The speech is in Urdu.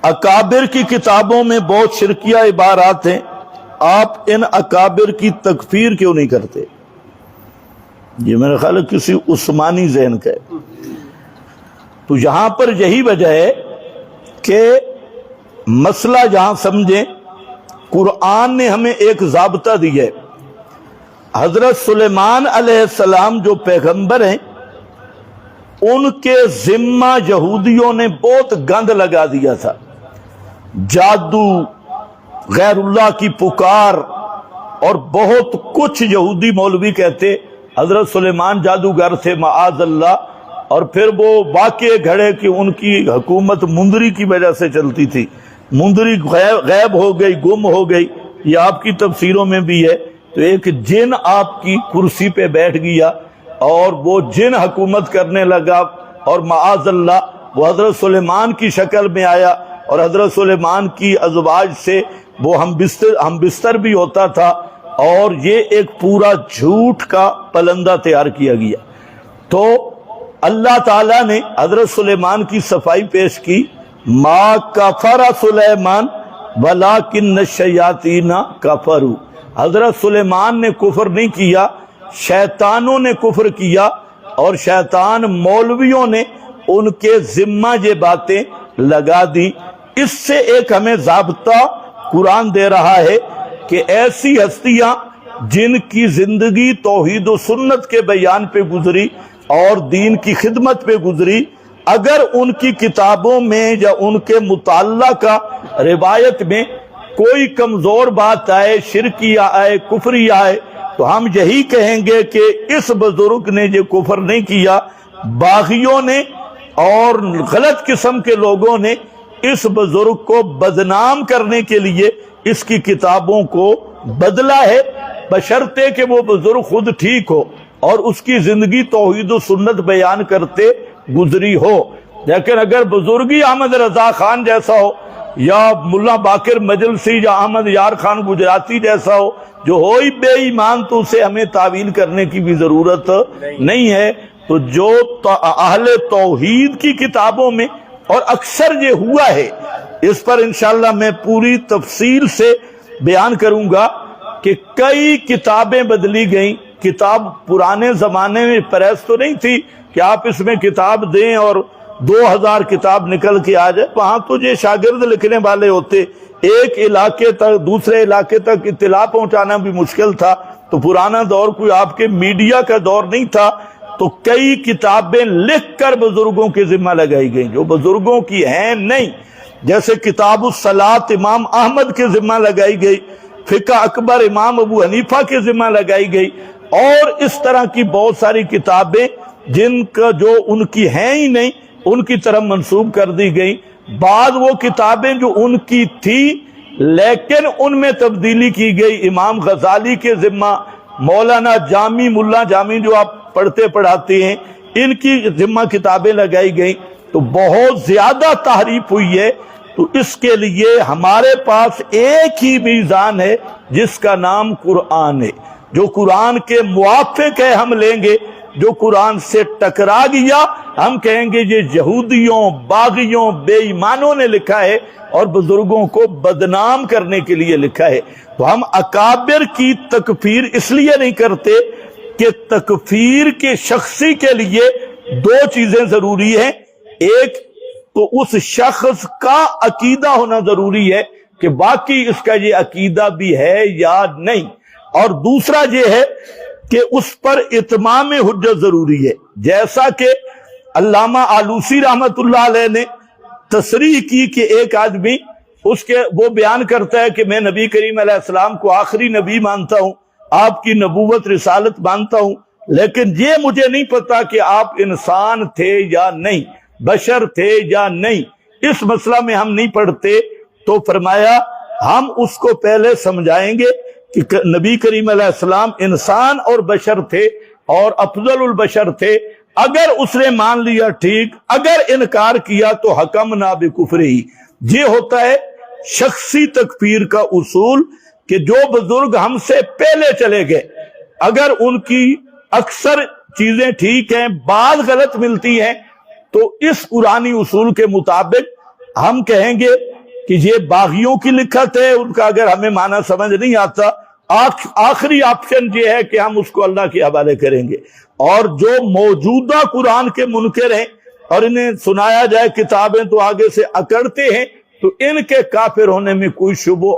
اکابر کی کتابوں میں بہت شرکیہ عبارات ہیں، آپ ان اکابر کی تکفیر کیوں نہیں کرتے؟ یہ میرا خیال ہے کسی عثمانی ذہن کا ہے۔ تو یہاں پر یہی وجہ ہے کہ مسئلہ جہاں سمجھیں، قرآن نے ہمیں ایک ضابطہ دیا ہے۔ حضرت سلیمان علیہ السلام جو پیغمبر ہیں، ان کے ذمہ یہودیوں نے بہت گند لگا دیا تھا، جادو، غیر اللہ کی پکار، اور بہت کچھ یہودی مولوی کہتے حضرت سلیمان جادوگر تھے معاذ اللہ، اور پھر وہ واقعے گھڑے کہ ان کی حکومت مندری کی وجہ سے چلتی تھی، مندری غائب ہو گئی، گم ہو گئی، یہ آپ کی تفسیروں میں بھی ہے۔ تو ایک جن آپ کی کرسی پہ بیٹھ گیا اور وہ جن حکومت کرنے لگا، اور معاذ اللہ وہ حضرت سلیمان کی شکل میں آیا، اور حضرت سلیمان کی ازواج سے وہ ہم بستر بھی ہوتا تھا، اور یہ ایک پورا جھوٹ کا پلندہ تیار کیا گیا۔ تو اللہ تعالیٰ نے حضرت سلیمان کی صفائی پیش کی، ما کفر سلیمان ولکن الشیاطین کفروا، حضرت سلیمان نے کفر نہیں کیا، شیطانوں نے کفر کیا، اور شیطان مولویوں نے ان کے ذمہ یہ باتیں لگا دی۔ اس سے ایک ہمیں ضابطہ قرآن دے رہا ہے کہ ایسی ہستیاں جن کی زندگی توحید و سنت کے بیان پہ گزری اور دین کی خدمت پہ گزری، اگر ان کی کتابوں میں یا ان کے مطالعہ روایت میں کوئی کمزور بات آئے، شرکی آئے، کفری آئے، تو ہم یہی کہیں گے کہ اس بزرگ نے یہ کفر نہیں کیا، باغیوں نے اور غلط قسم کے لوگوں نے اس بزرگ کو بدنام کرنے کے لیے اس کی کتابوں کو بدلا ہے، بشرطے کہ وہ بزرگ خود ٹھیک ہو اور اس کی زندگی توحید و سنت بیان کرتے گزری ہو۔ لیکن اگر بزرگی احمد رضا خان جیسا ہو، یا ملا باقر مجلسی یا احمد یار خان گجراتی جیسا ہو جو ہو ہی بے ایمان، تو اسے ہمیں تعویل کرنے کی بھی ضرورت نہیں ہے۔ تو جو اہل توحید کی کتابوں میں، اور اکثر یہ ہوا ہے، اس پر انشاءاللہ میں پوری تفصیل سے بیان کروں گا کہ کئی کتابیں بدلی گئیں۔ کتاب پرانے زمانے میں پریس تو نہیں تھی کہ آپ اس میں کتاب دیں اور 2000 کتاب نکل کے آ جائے، وہاں تو یہ شاگرد لکھنے والے ہوتے، ایک علاقے تک دوسرے علاقے تک اطلاع پہنچانا بھی مشکل تھا۔ تو پرانا دور کوئی آپ کے میڈیا کا دور نہیں تھا، تو کئی کتابیں لکھ کر بزرگوں کے ذمہ لگائی گئیں جو بزرگوں کی ہیں نہیں، جیسے کتاب الصلاۃ امام احمد کے ذمہ لگائی گئی، فقہ اکبر امام ابو حنیفہ کے ذمہ لگائی گئی، اور اس طرح کی بہت ساری کتابیں جن کا جو ان کی ہیں ہی نہیں ان کی طرف منسوب کر دی گئی۔ بعد وہ کتابیں جو ان کی تھی لیکن ان میں تبدیلی کی گئی، امام غزالی کے ذمہ، مولانا جامی، ملا جامی جو آپ پڑھتے پڑھاتے ہیں، ان کی ذمہ کتابیں لگائی گئیں، تو بہت زیادہ تحریف ہوئی ہے۔ تو اس کے لیے ہمارے پاس ایک ہی میزان ہے جس کا نام قرآن ہے، جو قرآن کے موافق ہے ہم لیں گے، جو قرآن سے ٹکرا گیا ہم کہیں گے یہ یہودیوں، باغیوں، بے ایمانوں نے لکھا ہے اور بزرگوں کو بدنام کرنے کے لیے لکھا ہے۔ تو ہم اکابر کی تکفیر اس لیے نہیں کرتے کہ تکفیر کے شخصی کے لیے دو چیزیں ضروری ہیں، ایک تو اس شخص کا عقیدہ ہونا ضروری ہے کہ واقعی اس کا یہ عقیدہ بھی ہے یا نہیں، اور دوسرا یہ ہے کہ اس پر اتمام حجت ضروری ہے، جیسا کہ علامہ آلوسی رحمت اللہ علیہ نے تصریح کی کہ ایک آدمی وہ بیان کرتا ہے کہ میں نبی کریم علیہ السلام کو آخری نبی مانتا ہوں، آپ کی نبوت رسالت مانتا ہوں، لیکن یہ مجھے نہیں پتا کہ آپ انسان تھے یا نہیں، بشر تھے یا نہیں، اس مسئلہ میں ہم نہیں پڑھتے۔ تو فرمایا ہم اس کو پہلے سمجھائیں گے کہ نبی کریم علیہ السلام انسان اور بشر تھے اور افضل البشر تھے، اگر اس نے مان لیا ٹھیک، اگر انکار کیا تو حکمنا بکفرہ۔ یہ ہوتا ہے شخصی تکفیر کا اصول کہ جو بزرگ ہم سے پہلے چلے گئے، اگر ان کی اکثر چیزیں ٹھیک ہیں، بعض غلط ملتی ہیں، تو اس قرآنی اصول کے مطابق ہم کہیں گے کہ یہ باغیوں کی لکھت ہے، ان کا اگر ہمیں معنی سمجھ نہیں آتا، آخری آپشن یہ ہے کہ ہم اس کو اللہ کے حوالے کریں گے۔ اور جو موجودہ قرآن کے منکر ہیں اور انہیں سنایا جائے کتابیں تو آگے سے اکڑتے ہیں، تو ان کے کافر ہونے میں کوئی شبہ